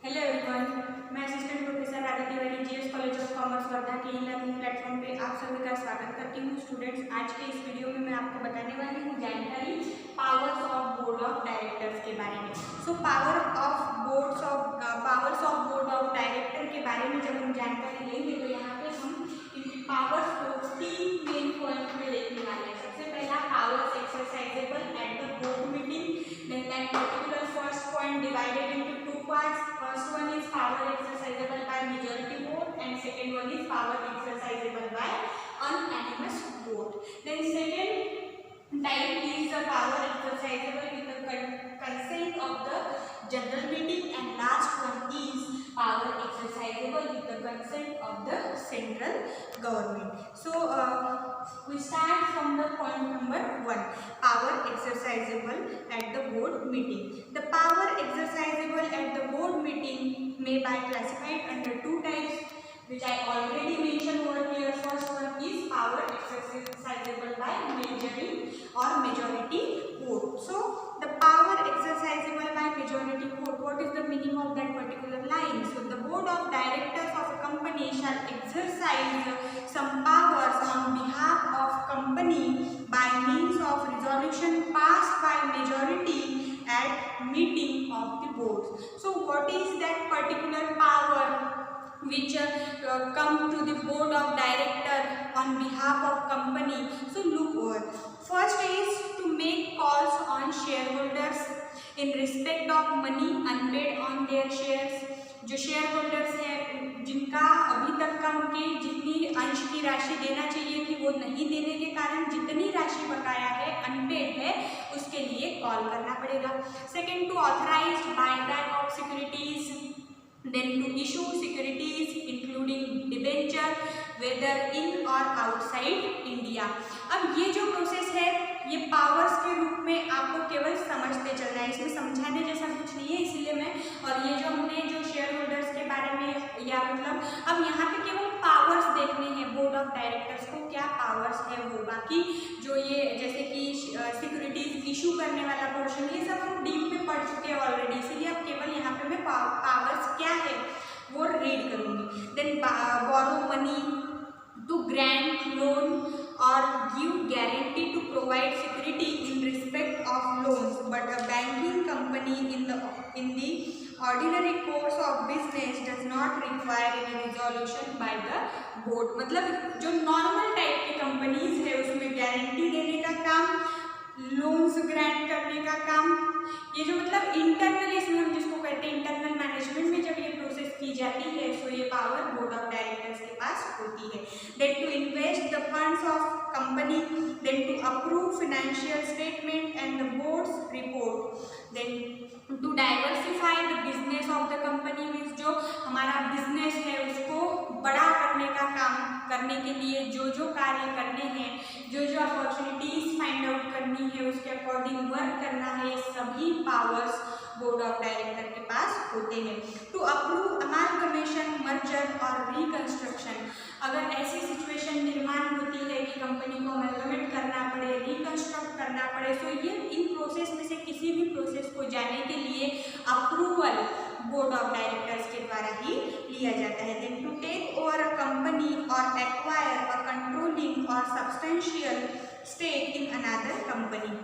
Hello everyone, मैं assistant professor Radha Tiwari GS college of commerce Wardha के e learning platform पे आप सभी का स्वागत करती हूँ। स्टूडेंट्स, आज के इस वीडियो में मैं आपको बताने वाली हूँ जानकारी powers of board of directors के बारे में। So powers of board of director के बारे में जब हम जानकारी लेंगे तो यहाँ पे हम इनकी पावर्स को 3 मेन पॉइंट में देखने वाले हैं। सबसे पहला, powers exercisable at the board meeting. Then that particular first point divided into two parts. First one is power exercisable by majority vote and second one is power exercisable by unanimous vote. Then second type is the power exercisable with the consent of the general meeting, and last one is power exercisable with the consent of the central government. So we start from the point number 1, power exercisable at the board meeting. The power exercisable at the board meeting may be classified under two types, which I already mentioned over here. First one is power exercisable by majority vote. So the power exercisable by majority vote, what is the meaning of that particular line? So the board of directors of a company shall exercise some powers on behalf of company by means of resolution passed by majority at meeting of the board. So what is that particular power which come to the board of director on behalf of company? So look over. First is to make calls on shareholders in respect of money unpaid on their shares. जो share holders हैं जिनका अभी तक का उनके जितनी अंश की राशि देना चाहिए थी वो नहीं देने के कारण जितनी राशि बकाया है अनपेड है उसके लिए कॉल करना पड़ेगा। Second, to authorise buyback of securities, then to issue securities including debenture whether in or outside India. अब ये जो प्रोसेस है ये पावर्स के रूप में आपको केवल समझते चलना है, इसमें समझाने जैसा कुछ नहीं है, इसीलिए मैं और ये जो हमने जो शेयर होल्डर्स के बारे में या मतलब अब यहाँ पे केवल पावर्स देखने हैं बोर्ड ऑफ डायरेक्टर्स को क्या पावर्स है वो, बाकी जो ये जैसे कि सिक्योरिटीज इशू करने वाला पोर्शन ये सब हम डीप में पढ़ चुके हैं ऑलरेडी, इसीलिए अब केवल यहाँ पे मैं पावर्स क्या है वो रीड करूँगी। Then borrow money, to grant loan और give guarantee to provide security in respect of loans, but a banking company in the ordinary course of business does not require any resolution by the board. मतलब जो normal type की companies है उसमें guarantee देने का काम, loans grant करने का काम, ये जो मतलब इंटरनल इसमें हम जिसको कहते हैं इंटरनल मैनेजमेंट में जब ये प्रोसेस की जाती है सो ये पावर बोर्ड ऑफ डायरेक्टर्स के पास होती है। Then to invest the funds of company, then to approve financial statement and the board's report, then to diversify the business of the company, means जो हमारा बिजनेस है उसको बड़ा करने का काम करने के लिए जो जो कार्य करने हैं, जो जो अपॉर्चुनिटीज फाइंड आउट करनी है उसके अकॉर्डिंग वर्क करना है, सभी पावर्स बोर्ड ऑफ डायरेक्टर के पास होते हैं। टू अप्रूव अमालगमेशन, मर्जर और रिकंस्ट्रक्शन, अगर ऐसी सिचुएशन निर्माण होती है कि कंपनी को अमालगमेट करना पड़े, रिकंस्ट्रक्ट करना पड़े, तो ये इन प्रोसेस में से किसी भी प्रोसेस को जाने के लिए अप्रूवल बोर्ड ऑफ डायरेक्टर्स के द्वारा ही लिया जाता है। Then to take over a company or acquire a controlling or substantial stake in another company,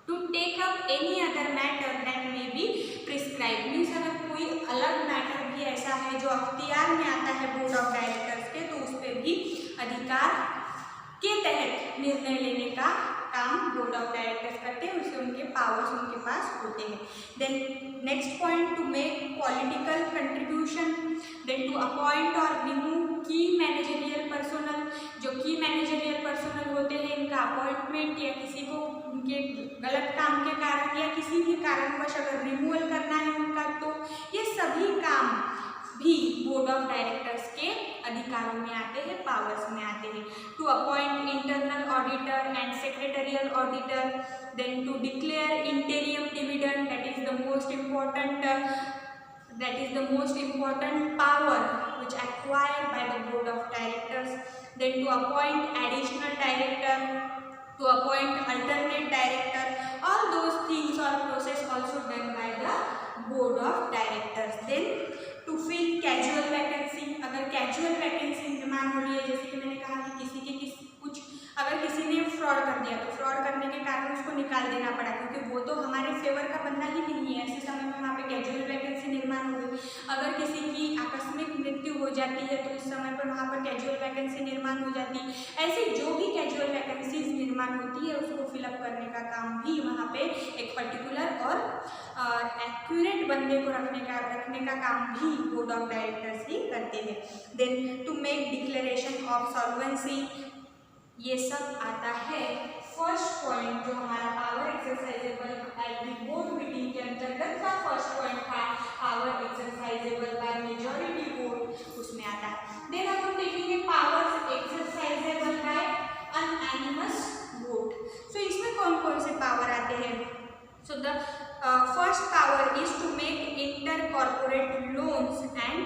to take up any other matter that may be prescribe, means अगर कोई अलग matter भी ऐसा है जो अख्तियार में आता है बोर्ड ऑफ डायरेक्टर्स के तो उस पर भी अधिकार के तहत निर्णय लेने का काम बोर्ड ऑफ डायरेक्टर्स करते हैं, उससे उनके पावर्स उनके पास होते हैं। Then next point, to make political contribution, then to appoint or remove key managerial personnel, जो की मैनेजरियल पर्सोनल होते हैं इनका अपॉइंटमेंट या किसी को उनके गलत काम के कारण या किसी भी कारणवश अगर रिमूवल करना है उनका तो ये सभी काम भी बोर्ड ऑफ डायरेक्टर्स के अधिकारों में आते हैं, पावर्स में आते हैं। To appoint internal auditor and secretarial auditor, then to declare interim dividend, that is the most important power which acquired by the board of directors, then to appoint additional director, to appoint alternate director, all those things or process also done by the board of directors. Then कि किसी के कुछ अगर किसी ने fraud कर दिया तो फ्रॉड करने के कारण उसको निकाल देना पड़ा, क्योंकि वो तो हमारे फेवर का बंदा ही नहीं है। ऐसे समय में वहाँ पे कैजुअल वैकेंसी निर्माण हो गई। अगर किसी की आकस्मिक मृत्यु हो जाती है तो इस समय पर वहाँ पर कैजुअल वैकेंसी निर्माण हो जाती है। ऐसी जो भी कैजुअल वैकेंसीज निर्माण होती है उसको फिलअप करने का काम भी वहाँ पे एक पर्टिकुलर और एक्यूरेट बंदे को रखने का काम भी बोर्ड ऑफ डायरेक्टर्स ही करते हैं। Then to make declaration of solvency, ये सब आता है फर्स्ट पॉइंट जो हमारा power exercisable at the board meeting के अंतर्गत का फर्स्ट पॉइंट था, power exercisable by majority vote, उसमें आता है। देन अब हम देखेंगे powers exercisable by unanimous vote. So इसमें कौन कौन से पावर आते हैं? So the first power is to make inter corporate loans and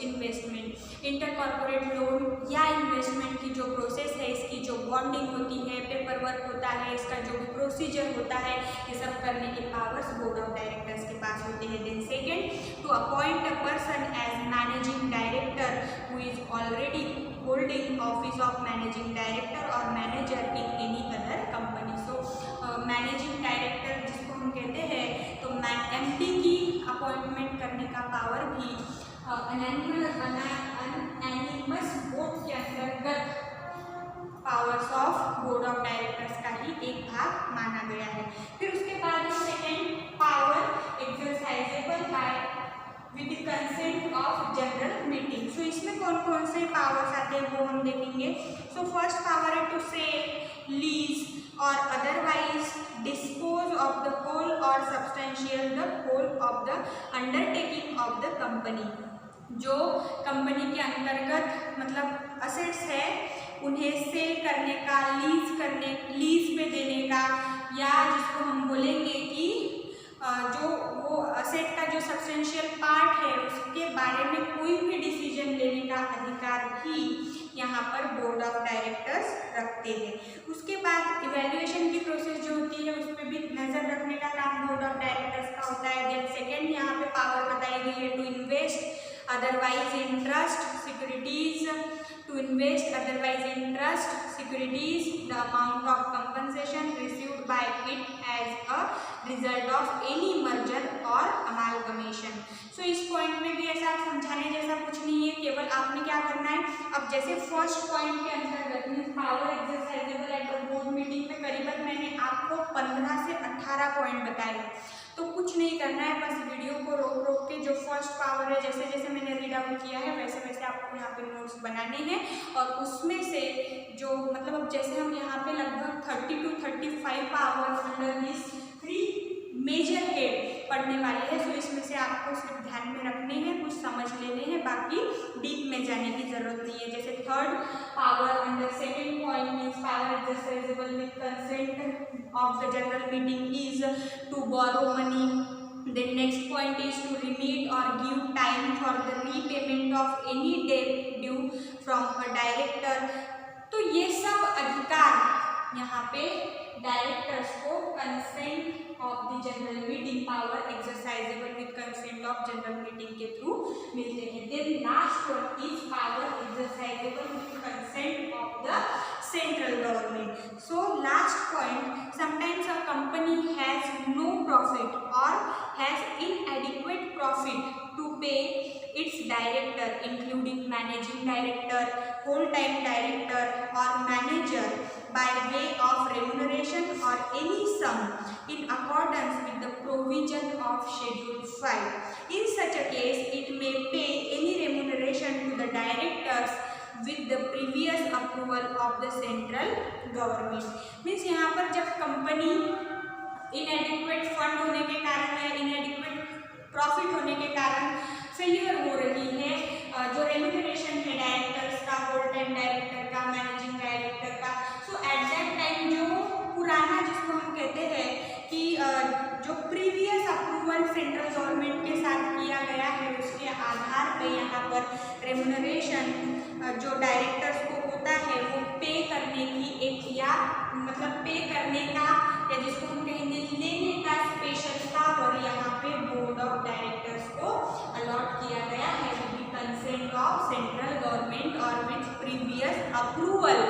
investment. Inter corporate loan या इन्वेस्टमेंट की जो प्रोसेस है, इसकी जो बॉन्डिंग होती है, पेपर वर्क होता है, इसका जो प्रोसीजर होता है, ये सब करने के पावर्स बोर्ड ऑफ डायरेक्टर्स के पास होते हैं। Then second, to appoint a person as managing director who is already holding office of managing director और manager in any other company. So managing director जिसको हम कहते हैं, तो एमडी की अपॉइंटमेंट करने का पावर भी अनएनिमस वोट के अंतर्गत powers of board of directors का ही एक भाग माना गया है। फिर उसके बाद second, power exercisable by with the consent of general meeting. So इसमें कौन कौन से पावर्स आते हैं वो हम देखेंगे। सो फर्स्ट पावर है टू सेल, लीज और otherwise dispose of the whole और substantial the whole of the undertaking of the company. जो कंपनी के अंतर्गत मतलब असेट्स है उन्हें सेल करने का, लीज पे देने का, या जिसको हम बोलेंगे कि जो वो असेट का जो सब्सटेंशियल पार्ट है उसके बारे में कोई भी डिसीजन लेने का अधिकार भी यहाँ पर बोर्ड ऑफ डायरेक्टर्स रखते हैं। उसके बाद इवैल्यूएशन की प्रोसेस जो होती है उस पर भी नज़र रखने का काम बोर्ड ऑफ डायरेक्टर्स का होता है। देन सेकेंड यहाँ पे पावर बताई गई है to invest otherwise in trust securities, to invest otherwise in trust securities the amount of compensation received by it as a result of any merger or amalgamation। सो इस point में भी ऐसा समझाने जैसा कुछ नहीं है, केवल आपने क्या करना है, अब जैसे फर्स्ट पॉइंट के अंतर्गत means power exercisable at the board meeting में करीबन मैंने आपको 15 से 18 पॉइंट बताए, तो कुछ नहीं करना है, बस वीडियो को रोक के जो फर्स्ट पावर है जैसे जैसे मैंने रीड आउट किया है वैसे वैसे आपको यहाँ पे नोट्स बनाने हैं, और उसमें से जो मतलब अब जैसे हम यहाँ पे लगभग 30 to 35 powers under this 3 major head पढ़ने वाले हैं। सो इसमें से आपको सिर्फ ध्यान में रखने हैं, कुछ समझ लेने हैं, बाकी डीप में जाने की जरूरत नहीं है। जैसे third power under second point means power exercisable with consent of the general meeting is to borrow money. Then next point is to remit or give time for the repayment of any debt due from a director। तो ये सब अधिकार यहाँ पे directors को consent of the general meeting, power exercisable with consent of general meeting के through मिलते हैं। Then last one is power exercisable with consent of the central government। So last point, sometimes a company has no profit or has inadequate profit to pay its director including managing director, whole time director or manager by way of remuneration or any sum in accordance with the provision of schedule 5। In such a case it may pay any remuneration to the directors with the previous approval of the central government। Means यहाँ पर जब company इनएडिक्वेट fund होने के कारण या इनएडिक्वेट profit होने के कारण फेलियर हो रही है, जो रेम्यूनरेशन है डायरेक्टर्स का, होल टाइम डायरेक्टर का, मैनेजिंग डायरेक्टर का, सो एट दैट टाइम जो पुराना जिसको हम कहते हैं कि जो प्रीवियस अप्रूवल सेंट्रल गवर्नमेंट के साथ किया गया है उसके आधार पर यहाँ पर रेम्यूनरेशन जो डायरेक्टर्स को होता है वो पे करने की एक या मतलब पे करने का या जिसको हम कहेंगे लेने का स्पेशल पावर यहाँ पे बोर्ड ऑफ डायरेक्टर्स को अलॉट किया गया है with consent of central government और with previous approval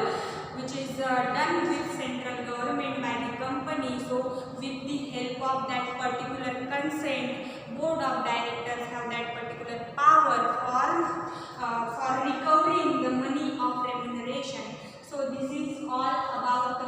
which is done with central government by the company. So with the help of that particular consent, board of directors have that particular power for recovering the money of remuneration. So this is all about the